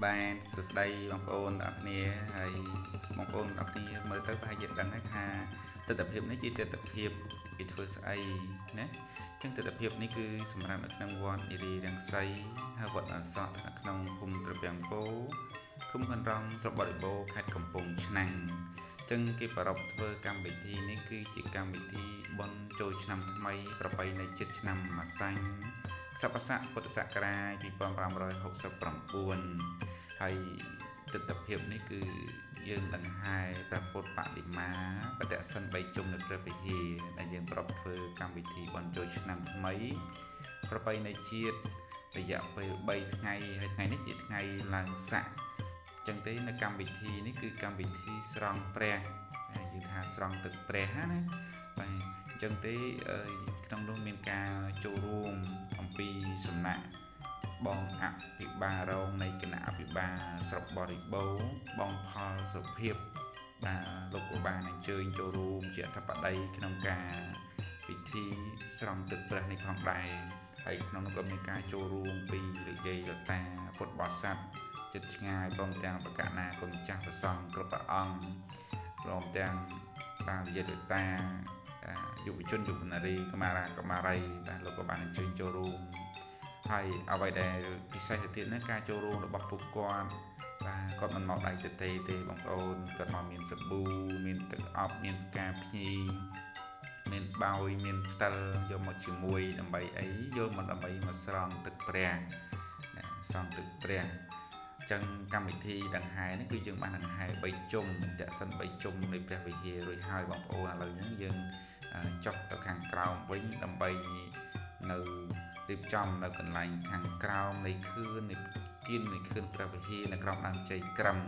បានសួស្តីបងប្អូនទាំងអស់គ្នាហើយបងប្អូនទាំងអស់គ្នាមើលទៅប្រហែលជាដឹងហើយថាទិដ្ឋភាពនេះជាទិដ្ឋភាពគេធ្វើស្អីណាអញ្ចឹងទិដ្ឋភាពនេះគឺសម្រាប់នៅក្នុងវត្តនារីរាំងសីហើយវត្តអសក់នៅក្នុងភូមិត្រពាំងពោឃុំកណ្រង់ស្រុកបរិបូរខេត្តកំពង់ឆ្នាំងអញ្ចឹងគេប្រារព្ធធ្វើកម្មវិធីនេះគឺជាកម្មវិធីបុណ្យចូលឆ្នាំថ្មីប្រពៃណីជាតិឆ្នាំម៉ាសាញ់ស័កស័កពុទ្ធសករាជ2569ហើយទិដ្ឋភាពនេះគឺយើងដង្ហែព្រះពុទ្ធបដិមាបដិសិន3ជុំនៅព្រះវិហារដែលយើងប្រពធ្វើកម្មវិធីបុណ្យចូលឆ្នាំថ្មីប្រពៃណីជាតិរយៈពេល3ថ្ងៃហើយថ្ងៃនេះជាថ្ងៃឡើងស័កចឹងទេនៅកម្មវិធីនេះគឺកម្មវិធីស្រង់ព្រះយើងថាស្រង់ទឹកព្រះណាបាទអញ្ចឹងទេក្នុងនោះមានការចូលរួមអំពីសំណាក់បងអភិបាលរងនៃគណៈអភិបាលស្រុកបរិបូរបងផលសុភាពបាទលោកក៏បានអញ្ជើញចូលរួមជាអធិបតីក្នុងការពិធីស្រង់ទឹកព្រះនេះផងដែរហើយក្នុងនោះក៏មានការចូលរួមពីលោកយាយលោកតាពុទ្ធបរិស័ទចិត្តឆ្ងាយព្រមទាំងបកណាគុណចាស់ព្រះសង្ឃគ្រប់ព្រះអង្គព្រមទាំងបាទលោកយាយលោកតាយុវជនយុវនារីកុមារាកុមារីបាទលោកក៏បានអញ្ជើញចូលរួមហើយអ្វីដែលពិសេសទៅទៀតណាការចូលរួមរបស់ពួកគាត់បាទគាត់មិនមកដៃទទេទេបងប្អូនគាត់មកមានសាប៊ូមានទឹកអប់មានផ្កាភ្ញីមានបោយមានផ្តិលយកមកជាមួយដើម្បីអីយកមកដើម្បីមកស្រង់ទឹកព្រះស្រង់ទឹកព្រះចឹងកម្មវិធីដង្ហែនេះគឺយើងបានដង្ហែ3ជុំតសិន3ជុំនៃព្រះវិហាររួចហើយបងប្អូនឥឡូវហ្នឹងយើងចុះទៅខាងក្រោមវិញដើម្បីនៅរៀបចំនៅកន្លែងខាងក្រោមនៃខឿននៃគៀននៃខឿនព្រះវិហារនៅក្រោមដើមជ័យក្រឹម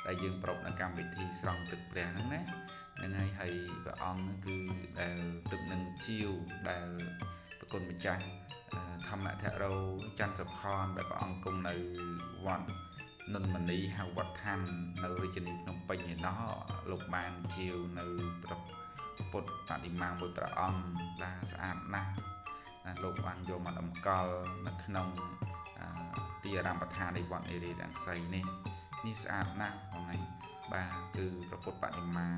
ដែលយើងប្រពនៅកម្មវិធីស្រង់ទឹកព្រះហ្នឹងណាហ្នឹងហើយព្រះអង្គគឺដែលទឹកនឹងជាវដែលប្រគុណម្ចាស់ធម្មធរោចន្ទសុផនដែលព្រះអង្គគង់នៅវត្តនន្ទមនីហៅវត្តឋាននៅរាជធានីភ្នំពេញឯណោះលោកបានជាវនៅព្រះពុទ្ធបដិមាមួយព្រះអង្គដែលស្អាតណាស់លោកបានយកមកតម្កល់នៅក្នុងទីអារាមប្រធាននៃវត្តនារីរាំងសីនេះស្អាតណាស់បងឯងបាទគឺព្រះពុទ្ធបដិមា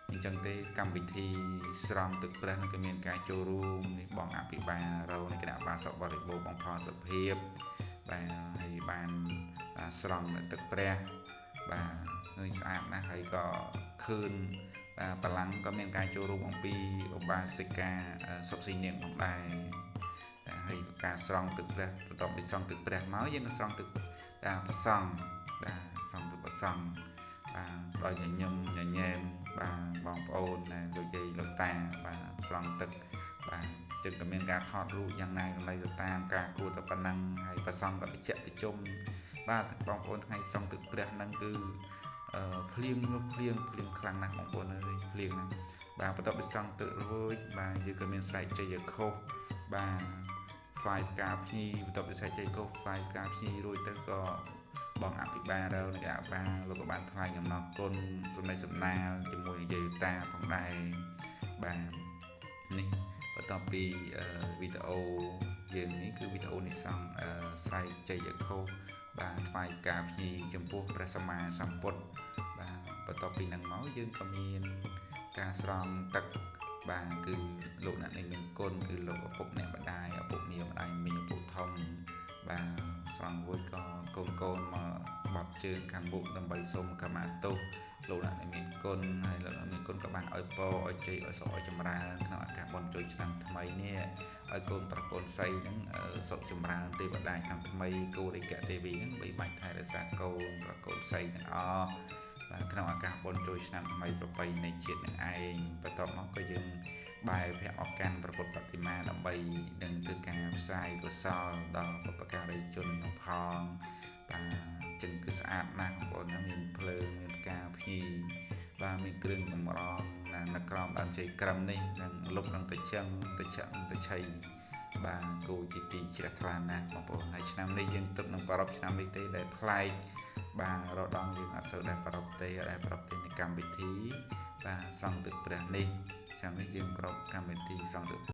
អញ្ចឹងទេកម្មវិធីស្រង់ទឹកព្រះនឹងក៏មានការចូលរួមនេះបងអភិបាលរងនៃគណៈបាសកបរិបូរបងផលសុភាពបាទហើយបានស្រង់ទឹកព្រះបាទហើយស្អាតណាស់ហើយក៏ឃើញបលាំងក៏មានការចូលរួមអំពីឧបាសិកាសុខសីនាងផងដែរហើយការស្រង់ទឹកព្រះបន្ទាប់ពីស្រង់ទឹកព្រះមកយើងក៏ស្រង់ទឹកព្រះសង្ឃបាទស្រង់ទឹកព្រះសង្ឃបាទដោយញញឹមញញែមបាទបងប្អូនលោកយាយលោកតាបាទស្រង់ទឹកបាទจึងក៏មានការថតរូបយ៉ាងណាកន្លែងទៅតាមការគួរតែប៉ុណ្ណឹងហើយព្រះសង្ឃក៏តិចតិជុំបាទបងប្អូនថ្ងៃស្រង់ទឹកព្រះហ្នឹងគឺភ្លៀងនោះភ្លៀងខ្លាំងណាស់បងប្អូនអើយភ្លៀងណាស់បាទបន្ទាប់ពីស្រង់ទឹករួចបាទយើងក៏មានស្រែកជ័យខុសបាទស្វាយផ្កាភ្ញីបន្ទាប់ពីស្រែកជ័យខុសស្វាយផ្កាភ្ញីរួចទៅក៏បងអភិបាលរនៃអភិបាលលោកក៏បានថ្លែងអំណរគុណសម្ដែងសម្ដាលជាមួយនិយាយតាផងដែរបាទនេះបន្ទាប់ពីវីដេអូយើងនេះគឺវីដេអូនេះសង់ស្រែកជ័យខុសបាទថ្វាយផ្កាភ្ញីចំពោះព្រះសម្មាសម្ពុទ្ធបាទបន្ទាប់ពីហ្នឹងមកយើងក៏មានការស្រង់ទឹកបាទគឺលោកអ្នកនៃមានគុណគឺលោកឪពុកអ្នកម្ដាយឪពុកមាម្ដាយមីងឪពុកធំបាទស្រង់រួចក៏កូនមកបត់ជើងខាងមុខដើម្បីសូមខមាទោសលោកអ្នកនៃមានគុណហើយលោកអ្នកមានគុណក៏បានឲ្យពរឲ្យជ័យឲ្យសុខឲ្យចម្រើនក្នុងឱកាសបុណ្យចូលឆ្នាំថ្មីនេះឲ្យកូនប្រកូនស្រីហ្នឹងសុខចម្រើនទេវតាឆ្នាំថ្មីគោរិកទេវីហ្នឹងបីបាច់ថែរក្សាកូនប្រកូនស្រីទាំងអស់បាទក្នុងឱកាសបុណ្យចូលឆ្នាំថ្មីប្រពៃណីជាតិនឹងឯងបន្ទាប់មកក៏យើងបែរភ័ក្រអរកាន់ព្រះពុទ្ធបដិមាដើម្បីនឹងធ្វើការផ្សាយកុសលដល់បុព្វការីជនផងបាទចឹងគឺស្អាតណាស់បងប្អូនណាមានភ្លើងមានផ្កាភ្ញីបាទមានគ្រឿងកម្រងនៅក្រោមដើមជ័យក្រឹមនេះនឹងលុបនឹងទៅចឹងទៅឆៃបាទគូជាទីជ្រះថ្លាណាស់បងប្អូនហើយឆ្នាំនេះយើងទិបនឹងប្រារព្ធឆ្នាំនេះទេដែលប្លែកបាទរដងយើងអត់សូវដែលប្រារព្ធទេនៃកម្មវិធីបាទស្រង់ទឹកព្រះនេះឆ្នាំនេះយើងប្រារព្ធកម្មវិធីស្រង់ទឹក